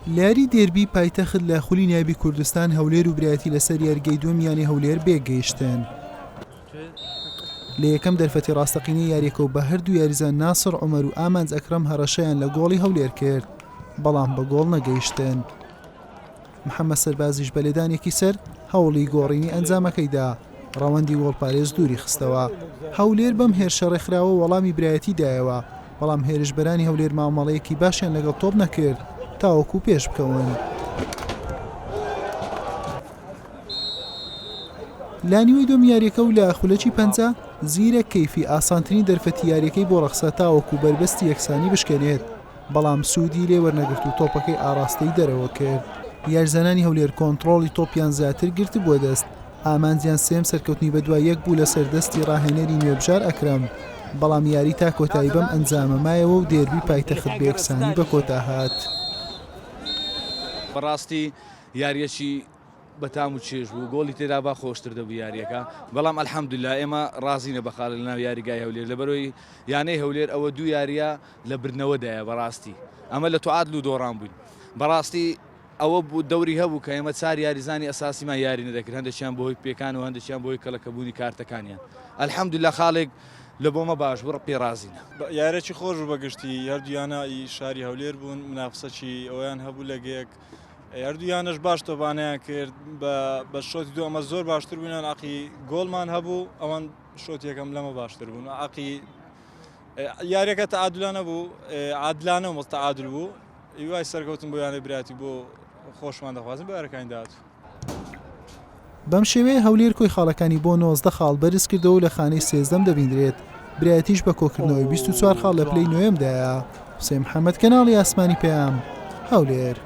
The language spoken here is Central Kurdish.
لاری دێربی پایتەخت لە خولی نایبی کوردستان هەولێر و برایەتی لەسەر یاریگەی دووەمیانی هەولێر بێگەیشتن. لە یەکەم دەرفەتی ڕاستەقینەی یاریەکە و بە هەردوو یاریزان ناسر عومەر و ئامانز ئەکرەم هەڕەشەیان لە گۆڵی هەولێر کرد، بەڵام بە گۆڵ نەگەیشتن. محەممەد سەربازیش بە لێدانێکی سەر هەوڵی گۆڕینی ئەنجامەکەیدا ڕەوەندی گۆڵپارێز دووری خستەوە. هەولێر بەم هێرشە ڕێکخراوە وەڵامی برایەتی دایەوە، بەڵام هێرشبەرانی هەولێر مامەڵەیەکی باشیان لەگەڵ تۆپ نەکرد تاوەکو پێش بکەون. لانیوەی دۆم یاریەکە و لە خولەکی پەنجە زیرە کەیفی ئاسانترین دەرفەتی یاریەکەی بۆ ڕەخسە تاوەکو بربەستی یەکسانی بشکێنێت، بەڵام سوودی لێ وەرنەگرت و تۆپەکەی ئاراستەی دەرەوە کرد. یارزانانی هەولێر کۆنتڕۆڵی تۆپیان زیاتر گرت بووە دەست. ئامانزیان سێم سەرکەوتنی بەدوای یەک بوو لە سەردەستی ڕاهێنەری نوێبژار ئەکرەم، بەڵام یاری تا کۆتایی بەم ئەنجامەمایەوە و دێربی پایتەخت بە یەکسانی بە کۆتا هات. بەڕاستی یاریەکی بەتام و چێژ بوو، گۆڵی تێدا با خۆشتر دەبوو یاریەکە، بەڵام ئەلحەمدولیلا ئێمە ڕازینە بەخاڵ لەناو یاریگای هەولێر لەبەرەوەی یانەی هەولێر ئەوە دوو یاریە لە برنەوەدایە. بەڕاستی ئەمە لە توعادل و دۆڕان بووین. بەڕاستی ئەوە بوو دەوری هەبوو کە ئێمە چار یاریزانی ئەساسیمان یاری نەدەکرد، هەندێکیان بۆی پێکان و هەندێکیان بۆی کەڵەکەبوونی کارتەکانیان. ئەلحەمدولیلا خاڵێک لە بۆمە باش بڕ پێڕازینە. یارێکی خۆش بەگشتی هەردوویانە شاری هەولێر بوون، منافسەکی ئەویان هەبوو لەگەیەک، هەردوویانش باش تۆبانیان کرد بە شۆتی دو ئەمە زۆر باشتر بوونیان. عقی گۆڵمان هەبوو، ئەوان شۆتی یەکەم لەمە باشتر بوون. عقی یاریەکە تەعادلانە بوو، عادلانە و مستەعادل بوو. هیوای سەرکەوتن بۆ یانەی براتی بۆ خۆشمان دەخوازن بە یارەکانی داهاتوو. بەم شێوەیە هەولێر کۆی خاڵەکانی بۆ 19 خاڵ بەرز کردەوە و لە خانەی سێزدەم دەبیندرێت. برایەتیش بە کۆکردنەوەی 24 خاڵ لە پلەی نوێمدایە. حوسێن محەممەد، کەناڵی ئاسمانی پێام، هەولێر.